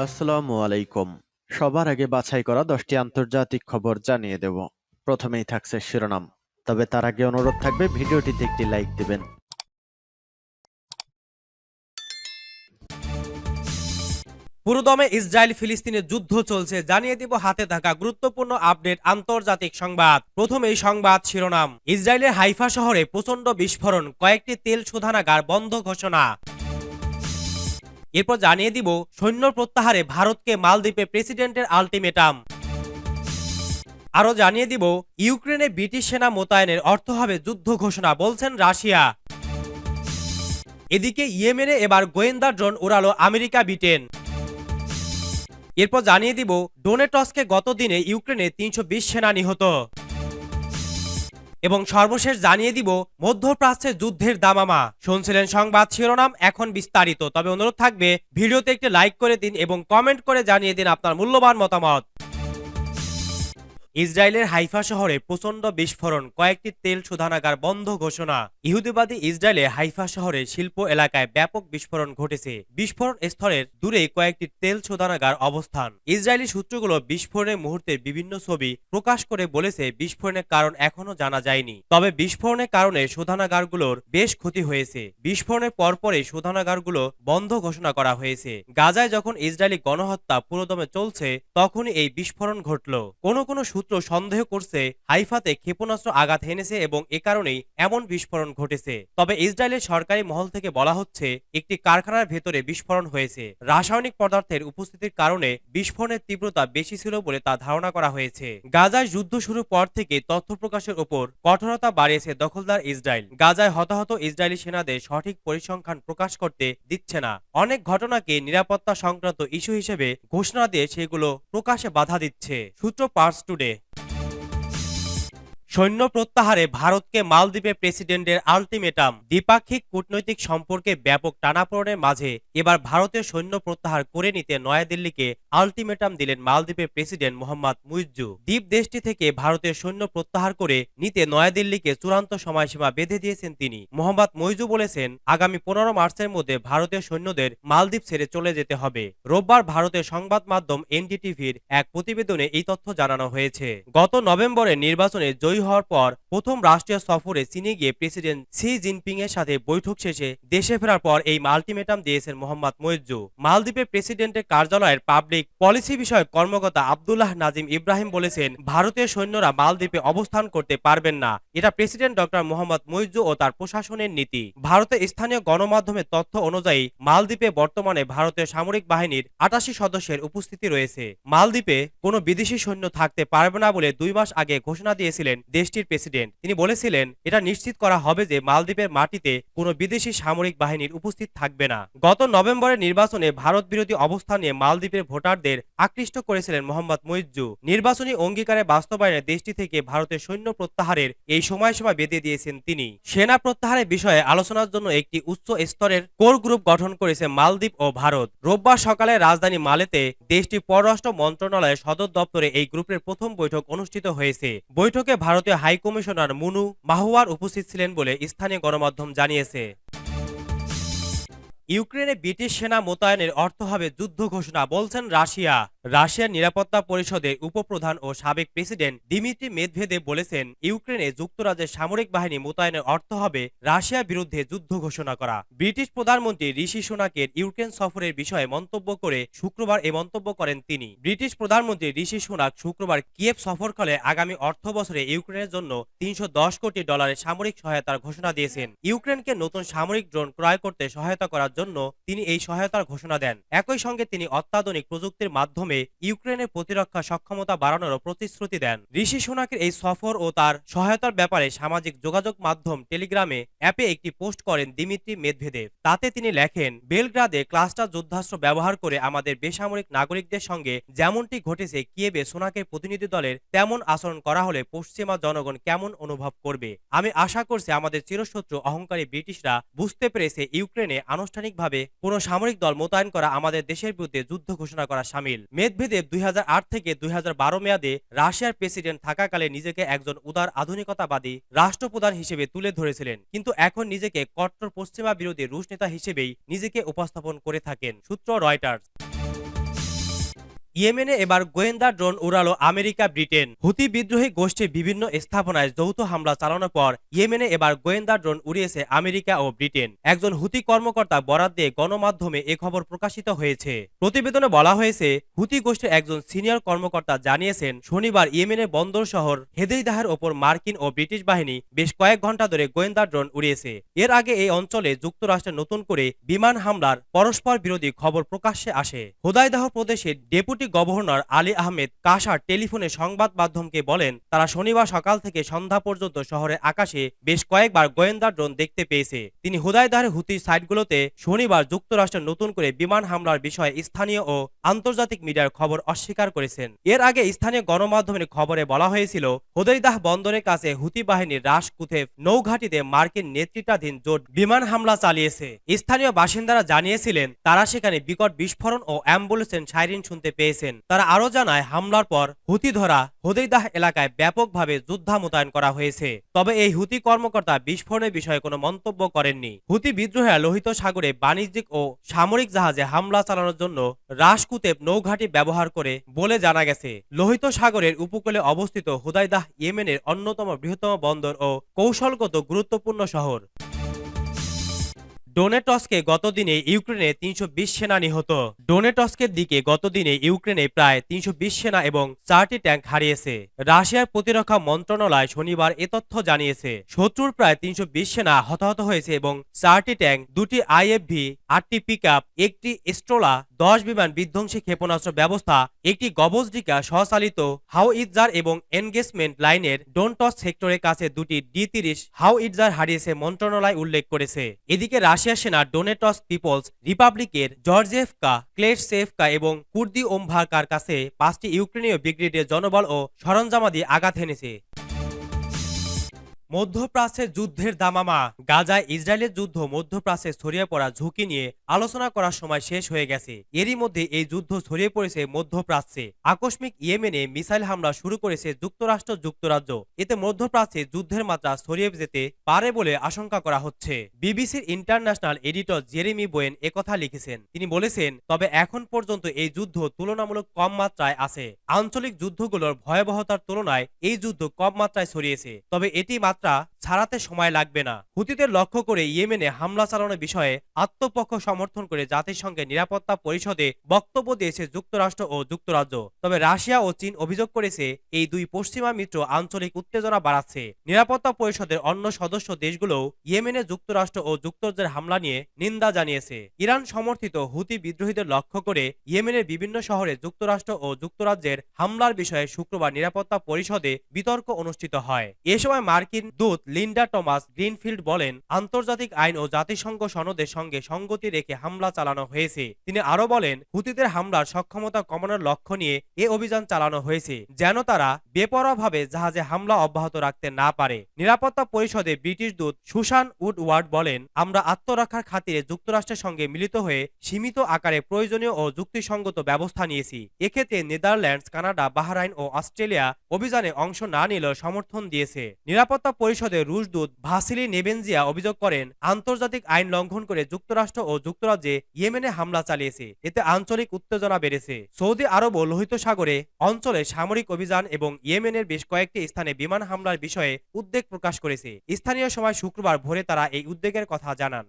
আসসালামু আলাইকুম। সবার আগে বাছাই করা 10টি আন্তর্জাতিক খবর জানিয়ে দেব। প্রথমেই থাকছে শিরোনাম। তবে তার আগে অনুরোধ থাকবে ভিডিওটিতে একটি লাইক দিবেন। পুরোদমে ইসরায়েল ফিলিস্তিনের যুদ্ধ চলছে, জানিয়ে দিব হাতে থাকা গুরুত্বপূর্ণ আপডেট আন্তর্জাতিক সংবাদ। প্রথমেই সংবাদ শিরোনাম। ইসরায়েলের হাইফা শহরে প্রচণ্ড বিস্ফোরণ, কয়েকটি তেল শোধনাগার বন্ধ ঘোষণা। এরপর জানিয়ে দিব সৈন্য প্রত্যাহারে ভারতকে মালদ্বীপে প্রেসিডেন্টের আল্টিমেটাম। আরও জানিয়ে দিব ইউক্রেনে ব্রিটিশ সেনা মোতায়েনের অর্থ হবে যুদ্ধ ঘোষণা, বলছেন রাশিয়া। এদিকে ইয়েমেনে এবার গোয়েন্দা ড্রোন উড়ালো আমেরিকা ব্রিটেন। এরপর জানিয়ে দিব ডোনেটস্কে গত দিনে ইউক্রেনে ৩২০ সেনা নিহত। এবং সর্বশেষ জানিয়ে দিব মধ্যপ্রাচ্যে যুদ্ধের দামামা। শুনছিলেন সংবাদ শিরোনাম, এখন বিস্তারিত। তবে অনুরোধ থাকবে ভিডিওতে একটি লাইক করে দিন এবং কমেন্ট করে জানিয়ে দিন আপনার মূল্যবান মতামত। ইসরায়েলের হাইফা শহরে প্রচণ্ড বিস্ফোরণ, কয়েকটি তেল শোধনাগার বন্ধ ঘোষণা। ইহুদিবাদী ইসরায়েলে হাইফা শহরে শিল্প এলাকায় ব্যাপক বিস্ফোরণ ঘটেছে। বিস্ফোরণ স্থলের দূরে কয়েকটি তেল শোধনাগার অবস্থান। ইসরায়েলি সূত্রগুলো বিস্ফোরণের মুহূর্তে বিভিন্ন ছবি প্রকাশ করে বলেছে বিস্ফোরণের কারণ এখনো জানা যায়নি। তবে বিস্ফোরণের কারণে শোধনাগারগুলোর বেশ ক্ষতি হয়েছে। বিস্ফোরণের পরপরই শোধনাগারগুলো বন্ধ ঘোষণা করা হয়েছে। গাজায় যখন ইসরায়েলি গণহত্যা পুরোদমে চলছে তখনই এই বিস্ফোরণ ঘটল। কোনো কোনো সূত্র সন্দেহ করছে হাইফাতে ক্ষেপণাস্ত্র আঘাত হেনেছে এবং এ কারণেই এমন বিস্ফোরণ ঘটেছে। তবে ইসরায়েলের সরকারি মহল থেকে বলা হচ্ছে একটি কারখানার ভেতরে বিস্ফোরণ হয়েছে। রাসায়নিক পদার্থের উপস্থিতির কারণে বিস্ফোরণের তীব্রতা বেশি ছিল বলে তা ধারণা করা হয়েছে। গাজায় যুদ্ধ শুরুর পর থেকে তথ্য প্রকাশের উপর কঠোরতা বাড়িয়েছে দখলদার ইসরায়েল। গাজায় হতাহত ইসরায়েলি সেনাদের সঠিক পরিসংখ্যান প্রকাশ করতে দিচ্ছে না। অনেক ঘটনাকে নিরাপত্তা সংক্রান্ত ইস্যু হিসেবে ঘোষণা দিয়ে সেগুলো প্রকাশে বাধা দিচ্ছে। সূত্র পার্স টুডে। সৈন্য প্রত্যাহারে ভারতকে মালদ্বীপে প্রেসিডেন্টের আল্টিমেটাম। দ্বিপাক্ষিক কূটনৈতিক সম্পর্কে ব্যাপক টানাপোড়েনের মাঝে এবার ভারতীয় সৈন্য প্রত্যাহার করে নিতে নয়াদিল্লিকে আল্টিমেটাম দিলেন মালদ্বীপের প্রেসিডেন্ট মোহাম্মদ মুইজ্জু। দ্বীপ দেশটি থেকে ভারতীয় সৈন্য প্রত্যাহার করে নিতে নয়াদিল্লিকে চূড়ান্ত সময়সীমা বেঁধে দিয়েছেন তিনি। মোহাম্মদ মুইজ্জু বলেছেন, আগামী ১৫ মার্চের মধ্যে ভারতীয় সৈন্যদের মালদ্বীপ ছেড়ে চলে যেতে হবে। রোববার ভারতের সংবাদ মাধ্যম এনডিটিভির এক প্রতিবেদনে এই তথ্য জানানো হয়েছে। গত নভেম্বরে নির্বাচনে জয়ী হওয়ার পর প্রথম রাষ্ট্রীয় সফরে চীনে গিয়ে প্রেসিডেন্ট শি জিনপিং এর সাথে বৈঠক শেষে দেশে ফেরার পর এই আল্টিমেটাম দিয়েছেন মোহাম্মদ মুইজ্জু। মালদ্বীপের প্রেসিডেন্টের কার্যালয়ের পাবলিক পলিসি বিষয়ক কর্মকর্তা আব্দুল্লাহ নাজিম ইব্রাহিম বলেছেন, ভারতীয় সৈন্যরা মালদ্বীপে অবস্থান করতে পারবেন না। এটা প্রেসিডেন্ট ডক্টর মোহাম্মদ মুইজ্জু ও তার প্রশাসনের নীতি। ভারতের স্থানীয় গণমাধ্যমের তথ্য অনুযায়ী মালদ্বীপে বর্তমানে ভারতীয় সামরিক বাহিনীর ৮৮ সদস্যের উপস্থিতি রয়েছে। মালদ্বীপে কোনো বিদেশি সৈন্য থাকতে পারবে না বলে ২ মাস আগে ঘোষণা দিয়েছিলেন দেশটির প্রেসিডেন্ট। তিনি বলেছিলেন, এটা নিশ্চিত করা হবে যে মালদ্বীপের মাটিতে কোনো বিদেশি সামরিক বাহিনীর উপস্থিত থাকবে না। গত নভেম্বরের নির্বাচনে ভারত বিরোধী অবস্থান নিয়ে মালদ্বীপের ভোটারদের আকৃষ্ট করেছিলেন মোহাম্মদ মুইজ্জু। নির্বাচনী অঙ্গীকারে বাস্তবায়নে দেশটি থেকে ভারতের সৈন্য প্রত্যাহারের এই সময়সীমা বেঁধে দিয়েছেন তিনি। সেনা প্রত্যাহারের বিষয়ে আলোচনার জন্য একটি উচ্চ স্তরের কোর গ্রুপ গঠন করেছে মালদ্বীপ ও ভারত। রোববার সকালে রাজধানী মালেতে দেশটির পররাষ্ট্র মন্ত্রণালয়ের সদর দপ্তরে এই গ্রুপের প্রথম বৈঠক অনুষ্ঠিত হয়েছে। বৈঠকে ভারতীয় হাই কমিশনার মুনু মাহুয়ার উপস্থিত ছিলেন বলে স্থানীয় গণমাধ্যম জানিয়েছে। ইউক্রেনে ব্রিটিশ সেনা মোতায়েনের অর্থ হবে যুদ্ধ ঘোষণা, বলছেন রাশিয়া। রাশিয়ার নিরাপত্তা পরিষদের উপপ্রধান ও সাবেক প্রেসিডেন্ট দিমিত্রি মেদভেদেভ বলেছেন, ইউক্রেনে যুক্তরাজ্যের সামরিক বাহিনী মোতায়েনের অর্থ হবে রাশিয়ার বিরুদ্ধে যুদ্ধ ঘোষণা করা। ব্রিটিশ প্রধানমন্ত্রী ঋষি সুনাকের ইউক্রেন সফরের বিষয়ে মন্তব্য করে শুক্রবার এ মন্তব্য করেন তিনি। ব্রিটিশ প্রধানমন্ত্রী ঋষি সুনাক শুক্রবার কিয়েভ সফরকালে আগামী অর্থ বছরে ইউক্রেনের জন্য $৩১০ কোটি সামরিক সহায়তার ঘোষণা দিয়েছেন। ইউক্রেনকে নতুন সামরিক ড্রোন ক্রয় করতে সহায়তা করার জন্য তিনি এই সহায়তার ঘোষণা দেন। একই সঙ্গে তিনি অত্যাধুনিক প্রযুক্তির মাধ্যমে ইউক্রেনের প্রতিরক্ষা সক্ষমতা বাড়ানোর প্রতিশ্রুতি দেন। ঋষি সুনাকের এই সফর ও তার সহায়তার ব্যাপারে সামাজিক যোগাযোগ মাধ্যম টেলিগ্রামে অ্যাপে একটি পোস্ট করেন দিমিত্রি মেদভেদেভ। তাতে তিনি লেখেন, বেলগ্রাদে ক্লাস্টার যুদ্ধাস্ত্র ব্যবহার করে আমাদের বেসামরিক নাগরিকদের সঙ্গে যেমনটি ঘটেছে কিয়েভে সুনাকের প্রতিনিধি দলের তেমন আচরণ করা হলে পশ্চিমা জনগণ কেমন অনুভব করবে। আমি আশা করছি আমাদের চিরশত্রু অহংকারী ব্রিটিশরা বুঝতে পেরেছে ইউক্রেনে আনুষ্ঠানিকভাবে কোনো সামরিক দল মোতায়েন করা আমাদের দেশের বিরুদ্ধে যুদ্ধ ঘোষণা করা শামিল। মেদভেদেভ ২০০৮ থেকে ২০১২ মেয়াদে রাশিয়ার প্রেসিডেন্ট থাকাকালে নিজেকে একজন উদার আধুনিকতাবাদী রাষ্ট্রপ্রধান হিসেবে তুলে ধরেছিলেন, কিন্তু এখন নিজেকে কট্টর পশ্চিমা বিরোধী রুশ নেতা হিসেবেই নিজেকে উপস্থাপন করে থাকেন। সূত্র রয়টার্স। ইয়েমেনে এবার গোয়েন্দা ড্রোন উড়ালো আমেরিকা ব্রিটেন। হুতি বিদ্রোহী গোষ্ঠীর বিভিন্ন স্থাপনায় যৌথ হামলা চালানোর পর ইয়েমেনে এবার গোয়েন্দা ড্রোন উড়িয়েছে আমেরিকা ও ব্রিটেন। একজন হুতি কর্মকর্তা বরাত দিয়ে গণমাধ্যমে এ খবর প্রকাশিত হয়েছে। প্রতিবেদনে বলা হয়েছে, হুতি গোষ্ঠীর একজন সিনিয়র কর্মকর্তা জানিয়েছেন, শনিবার ইয়েমেনের বন্দর শহর হেদেইদাহের ওপর মার্কিন ও ব্রিটিশ বাহিনী বেশ কয়েক ঘন্টা ধরে গোয়েন্দা ড্রোন উড়িয়েছে। এর আগে এই অঞ্চলে যুক্তরাষ্ট্রের নতুন করে বিমান হামলার পরস্পর বিরোধী খবর প্রকাশ্যে আসে। হোদাইদাহ প্রদেশের ডেপুটি গভর্নর আলী আহমেদ কাশার টেলিফোনে সংবাদ মাধ্যমকে বলেন, তারা শনিবার সকাল থেকে সন্ধ্যা পর্যন্ত শহরের আকাশে বেশ কয়েকবার গোয়েন্দা ড্রোন দেখতে পেয়েছে। তিনি হোদাইদাহের হুতি সাইটগুলোতে শনিবার যুক্তরাষ্ট্রের নতুন করে বিমান হামলার বিষয়ে স্থানীয় ও আন্তর্জাতিক মিডিয়ার খবর অস্বীকার করেছেন। এর আগে স্থানীয় গণমাধ্যমের খবরে বলা হয়েছিল, হোদাইদাহ বন্দরের কাছে হুতি বাহিনীর রাশ কুথেফ নৌঘাটিতে মার্কিন নেতৃত্বাধীন জোট বিমান হামলা চালিয়েছে। স্থানীয় বাসিন্দারা জানিয়েছিলেন, তারা সেখানে বিকট বিস্ফোরণ ও অ্যাম্বুলেন্সের সাইরেন শুনতে পেয়েছেন। তারা আরও জানায়, হামলার পর হুতি ধরা হোদাইদাহ এলাকায় ব্যাপকভাবে যুদ্ধা মোতায়েন করা হয়েছে। তবে এই হুতি কর্মকর্তা বিস্ফোরণের বিষয়ে কোনো মন্তব্য করেননি। হুতি বিদ্রোহীরা লোহিত সাগরে বাণিজ্যিক ও সামরিক জাহাজে হামলা চালানোর জন্য রাশ কুতেব নৌঘাটি ব্যবহার করে বলে জানা গেছে। লোহিত সাগরের উপকূলে অবস্থিত হোদাইদাহ ইয়েমেনের অন্যতম বৃহত্তম বন্দর ও কৌশলগত গুরুত্বপূর্ণ শহর। ডোনেটস্কে গতদিনে ইউক্রেনে ৩২০ সেনা নিহত। ডোনেটস্কের দিকে গতদিনে ইউক্রেনে প্রায় ৩২০ সেনা এবং ৪টি ট্যাঙ্ক হারিয়েছে। রাশিয়ার প্রতিরক্ষা মন্ত্রণালয় শনিবার এ তথ্য জানিয়েছে। শত্রুর প্রায় ৩২০ সেনা হতাহত হয়েছে এবং ৪টি ট্যাঙ্ক, 2টি আইএফভি, 8টি পিকআপ, 1টি স্ট্রোলা, 10 বিমান বিধ্বংসী ক্ষেপণাস্ত্র ব্যবস্থা, 1টি গবজডিকা স্বচালিত হাউইটজার এবং এনগেজমেন্ট লাইনের ডোনটস সেক্টরের কাছে 2টি ডি-30 হাউইটজার হারিয়েছে মন্ত্রণালয় উল্লেখ করেছে। এদিকে রাশিয়ার সেনা ডোনেটস্ক পিপলস রিপাবলিকের জর্জেভকা, ক্লেটসেভকা এবং কুর্দিওমভাকার কাছে 5টি ইউক্রেনীয় ব্রিগেডের জনবল ও সরঞ্জামাদি আঘাত হেনেছে। মধ্যপ্রাচ্যে যুদ্ধের দামামা। গাজায় ইসরায়েলের যুদ্ধ মধ্যপ্রাচ্যে ছড়িয়ে পড়া ঝুঁকি নিয়ে আলোচনা করার সময় শেষ হয়ে গেছে। এরই মধ্যে এই যুদ্ধ ছড়িয়ে পড়েছে মধ্যপ্রাচ্যে। আকস্মিক ইয়েমেনে মিসাইল হামলা শুরু করেছে যুক্তরাষ্ট্র যুক্তরাজ্য। এতে মধ্যপ্রাচ্যে যুদ্ধের মাত্রা ছড়িয়ে যেতে পারে বলে আশঙ্কা করা হচ্ছে। বিবিসির ইন্টারন্যাশনাল এডিটর জেরেমি বোয়েন একথা লিখেছেন। তিনি বলেছেন, তবে এখন পর্যন্ত এই যুদ্ধ তুলনামূলক কম মাত্রায় আছে। আঞ্চলিক যুদ্ধগুলোর ভয়াবহতার তুলনায় এই যুদ্ধ কম মাত্রায় ছড়িয়েছে, তবে এটি মাত্রা ছাড়াতে সময় লাগবে না। হুতিদের লক্ষ্য করে ইয়েমেনে হামলা চালানোর বিষয়ে আত্মপক্ষ সমর্থন করে জাতিসংঘের নিরাপত্তা পরিষদে বক্তব্য দিয়েছে যুক্তরাষ্ট্র ও যুক্তরাজ্য। তবে রাশিয়া ও চীন অভিযোগ করেছে, এই দুই পশ্চিমা মিত্র আঞ্চলিক উত্তেজনা বাড়াচ্ছে। নিরাপত্তা পরিষদের অন্য সদস্য দেশগুলোও ইয়েমেনে যুক্তরাষ্ট্র ও যুক্তরাজ্যের হামলা নিয়ে নিন্দা জানিয়েছে। ইরান সমর্থিত হুতি বিদ্রোহীদের লক্ষ্য করে ইয়েমেনের বিভিন্ন শহরে যুক্তরাষ্ট্র ও যুক্তরাজ্যের হামলার বিষয়ে শুক্রবার নিরাপত্তা পরিষদে বিতর্ক অনুষ্ঠিত হয়। এ সময় মার্কিন দূত লিন্ডা টমাস গ্রিনফিল্ড বলেন, আন্তর্জাতিক আইন ও জাতিসংঘ সনদের সঙ্গে সঙ্গতি রেখে হামলা চালানো হয়েছে। তিনি আরো বলেন, হুতিদের হামলার সক্ষমতা কমানোর লক্ষ্য নিয়ে এ অভিযান চালানো হয়েছে, যেন তারা বেপরোয়াভাবে জাহাজে হামলা অব্যাহত রাখতে না পারে। নিরাপত্তা পরিষদে ব্রিটিশ দূত সুসান উডওয়ার্ড বলেন, আমরা আত্মরক্ষার খাতিরে যুক্তরাষ্ট্রের সঙ্গে মিলিত হয়ে সীমিত আকারে প্রয়োজনীয় ও যুক্তিসঙ্গত ব্যবস্থা নিয়েছি। এক্ষেত্রে নেদারল্যান্ডস, কানাডা, বাহরাইন ও অস্ট্রেলিয়া অভিযানে অংশ না নিলেও সমর্থন দিয়েছে। নিরাপত্তা পরিষদের রুশ দূত ভাসিলি নেবেনজিয়া অভিযোগ করেন, আন্তর্জাতিক আইন লঙ্ঘন করে যুক্তরাষ্ট্র ও যুক্তরাজ্যে ইয়েমেনে হামলা চালিয়েছে। এতে আঞ্চলিক উত্তেজনা বেড়েছে। সৌদি আরব ও লোহিত সাগরে অঞ্চলে সামরিক অভিযান এবং ইয়েমেনের বেশ কয়েকটি স্থানে বিমান হামলার বিষয়ে উদ্বেগ প্রকাশ করেছে। স্থানীয় সময় শুক্রবার ভোরে তারা এই উদ্বেগের কথা জানান।